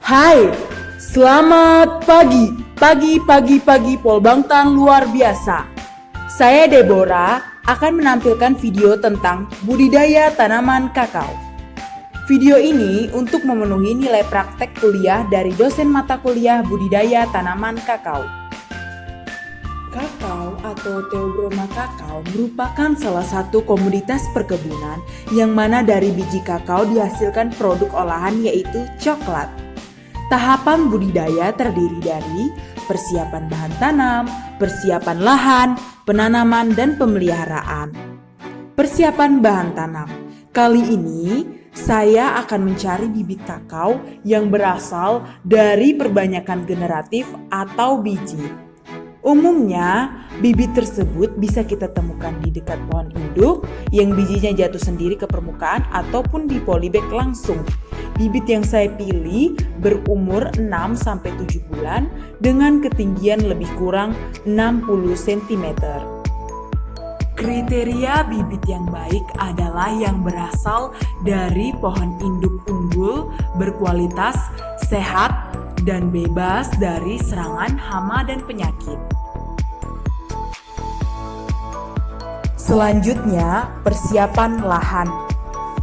Hai, selamat pagi. Pagi Polbangtan luar biasa. Saya Deborah akan menampilkan video tentang budidaya tanaman kakao. Video ini untuk memenuhi nilai praktek kuliah dari dosen mata kuliah budidaya tanaman kakao. Kakao atau Theobroma kakao merupakan salah satu komoditas perkebunan yang mana dari biji kakao dihasilkan produk olahan yaitu coklat. Tahapan budidaya terdiri dari persiapan bahan tanam, persiapan lahan, penanaman, dan pemeliharaan. Persiapan bahan tanam. Kali ini saya akan mencari bibit kakao yang berasal dari perbanyakan generatif atau biji. Umumnya, bibit tersebut bisa kita temukan di dekat pohon induk yang bijinya jatuh sendiri ke permukaan ataupun di polybag langsung. Bibit yang saya pilih berumur 6-7 bulan dengan ketinggian lebih kurang 60 cm. Kriteria bibit yang baik adalah yang berasal dari pohon induk unggul, berkualitas, sehat, dan bebas dari serangan hama dan penyakit. Selanjutnya, persiapan lahan.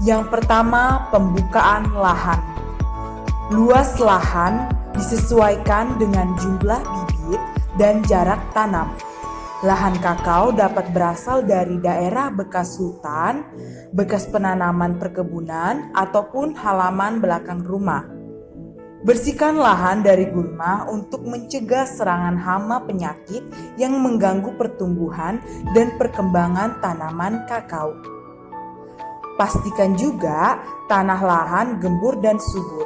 Yang pertama, pembukaan lahan. Luas lahan disesuaikan dengan jumlah bibit dan jarak tanam. Lahan kakao dapat berasal dari daerah bekas hutan, bekas penanaman perkebunan, ataupun halaman belakang rumah. Bersihkan lahan dari gulma untuk mencegah serangan hama penyakit yang mengganggu pertumbuhan dan perkembangan tanaman kakao. Pastikan juga tanah lahan gembur dan subur.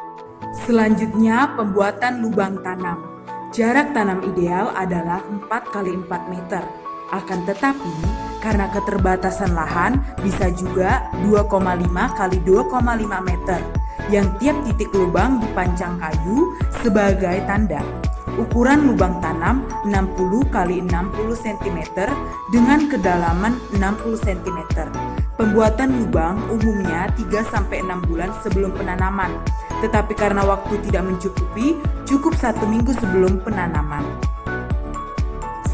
Selanjutnya, pembuatan lubang tanam. Jarak tanam ideal adalah 4x4 meter. Akan tetapi, karena keterbatasan lahan, bisa juga 2,5x2,5 meter. Yang tiap titik lubang dipancang kayu sebagai tanda. Ukuran lubang tanam 60x60 cm dengan kedalaman 60 cm. Pembuatan lubang umumnya 3-6 bulan sebelum penanaman, tetapi karena waktu tidak mencukupi, cukup 1 minggu sebelum penanaman.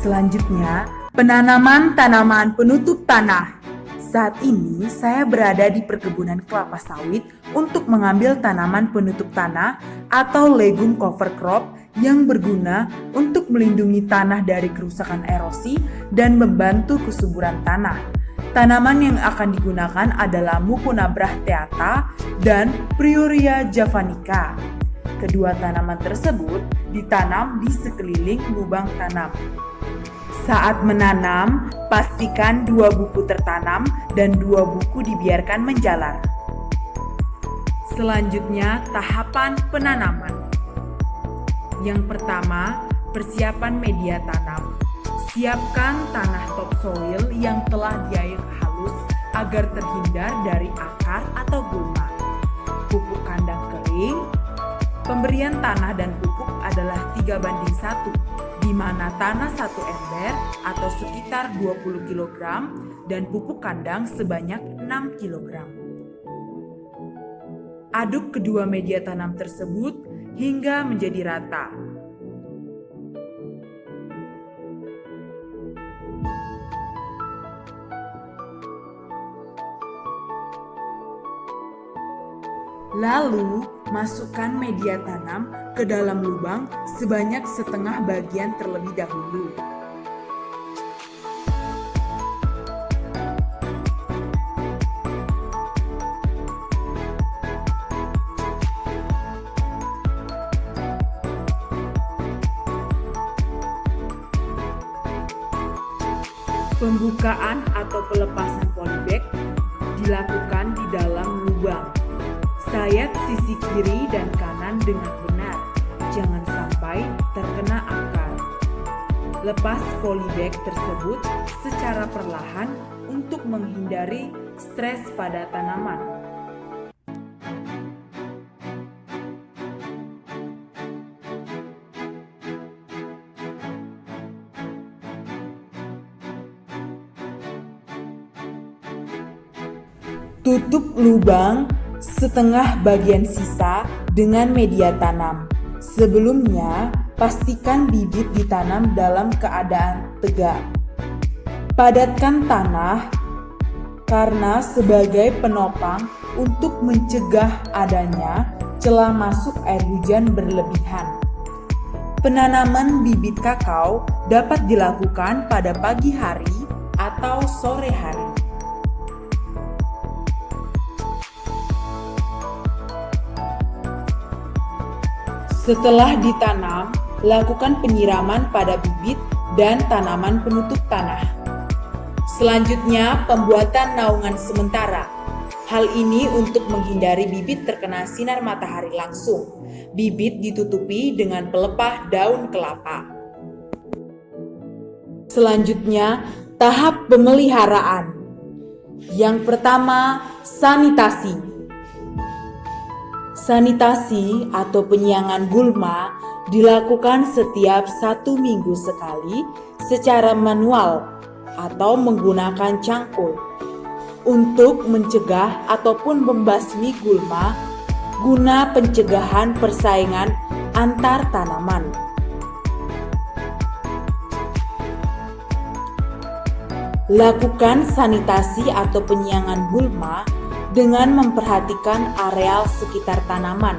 Selanjutnya, penanaman tanaman penutup tanah. Saat ini saya berada di perkebunan kelapa sawit untuk mengambil tanaman penutup tanah atau legume cover crop yang berguna untuk melindungi tanah dari kerusakan erosi dan membantu kesuburan tanah. Tanaman yang akan digunakan adalah Mucuna bracteata dan Bryoria javanica. Kedua tanaman tersebut ditanam di sekeliling lubang tanam. Saat menanam, pastikan 2 buku tertanam dan 2 buku dibiarkan menjalar. Selanjutnya, tahapan penanaman. Yang pertama, persiapan media tanam. Siapkan tanah topsoil yang telah diair halus agar terhindar dari akar atau gulma. Pupuk kandang kering. Pemberian tanah dan pupuk adalah 3:1, di mana tanah 1 ember atau sekitar 20 kg dan pupuk kandang sebanyak 6 kg. Aduk kedua media tanam tersebut hingga menjadi rata. Lalu, masukkan media tanam ke dalam lubang sebanyak setengah bagian terlebih dahulu. Pembukaan atau pelepasan polybag dilakukan di dalam lubang. Sayat sisi kiri dan kanan dengan benar, jangan sampai terkena akar. Lepas polybag tersebut secara perlahan untuk menghindari stres pada tanaman. Tutup lubang setengah bagian sisa dengan media tanam. Sebelumnya, pastikan bibit ditanam dalam keadaan tegak. Padatkan tanah karena sebagai penopang untuk mencegah adanya celah masuk air hujan berlebihan. Penanaman bibit kakao dapat dilakukan pada pagi hari atau sore hari. Setelah ditanam, lakukan penyiraman pada bibit dan tanaman penutup tanah. Selanjutnya, pembuatan naungan sementara. Hal ini untuk menghindari bibit terkena sinar matahari langsung. Bibit ditutupi dengan pelepah daun kelapa. Selanjutnya, tahap pemeliharaan. Yang pertama, sanitasi. Sanitasi atau penyiangan gulma dilakukan setiap 1 minggu sekali secara manual atau menggunakan cangkul untuk mencegah ataupun membasmi gulma guna pencegahan persaingan antar tanaman. Lakukan sanitasi atau penyiangan gulma dengan memperhatikan areal sekitar tanaman,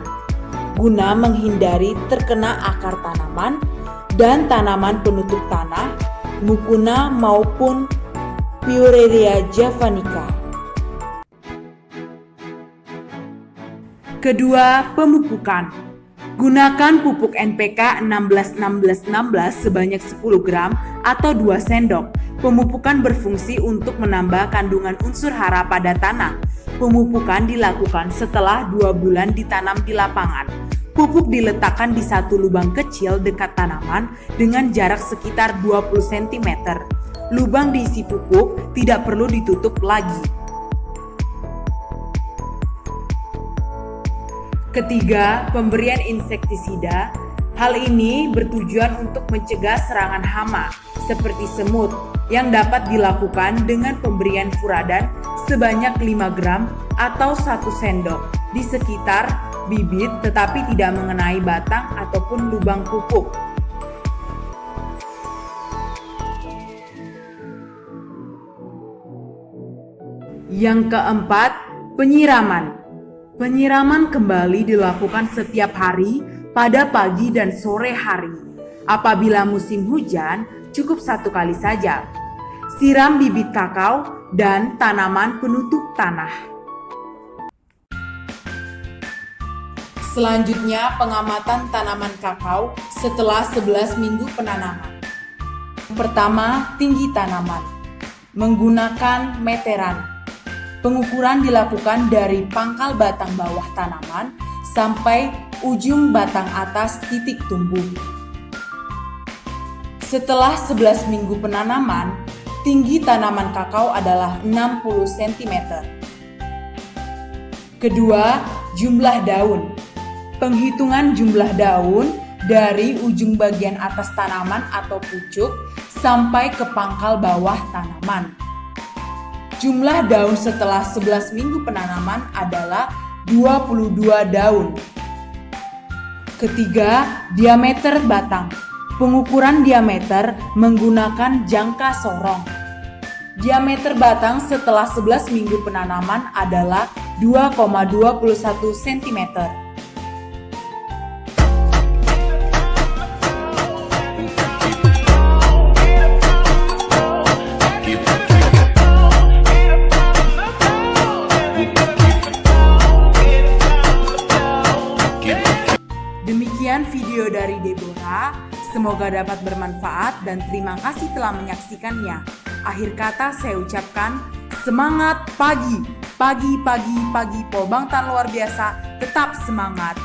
guna menghindari terkena akar tanaman dan tanaman penutup tanah, mucuna maupun Pureria javanica. Kedua, pemupukan. Gunakan pupuk NPK 16-16-16 sebanyak 10 gram atau 2 sendok. Pemupukan berfungsi untuk menambah kandungan unsur hara pada tanah. Pemupukan dilakukan setelah 2 bulan ditanam di lapangan. Pupuk diletakkan di satu lubang kecil dekat tanaman dengan jarak sekitar 20 cm. Lubang diisi pupuk tidak perlu ditutup lagi. Ketiga, pemberian insektisida. Hal ini bertujuan untuk mencegah serangan hama seperti semut yang dapat dilakukan dengan pemberian furadan sebanyak 5 gram atau 1 sendok di sekitar bibit tetapi tidak mengenai batang ataupun lubang pupuk. Yang keempat, penyiraman. Penyiraman kembali dilakukan setiap hari pada pagi dan sore hari. Apabila musim hujan, cukup 1 kali saja. Siram bibit kakao dan tanaman penutup tanah. Selanjutnya, pengamatan tanaman kakao setelah 11 minggu penanaman. Pertama, tinggi tanaman. Menggunakan meteran. Pengukuran dilakukan dari pangkal batang bawah tanaman sampai ujung batang atas titik tumbuh. Setelah 11 minggu penanaman, tinggi tanaman kakao adalah 60 cm. Kedua, jumlah daun. Penghitungan jumlah daun dari ujung bagian atas tanaman atau pucuk sampai ke pangkal bawah tanaman. Jumlah daun setelah 11 minggu penanaman adalah 22 daun. Ketiga, diameter batang. Pengukuran diameter menggunakan jangka sorong. Diameter batang setelah 11 minggu penanaman adalah 2,21 cm. Demikian video dari Deborah, semoga dapat bermanfaat dan terima kasih telah menyaksikannya. Akhir kata saya ucapkan semangat pagi, pagi, Polbang Tan luar biasa, tetap semangat.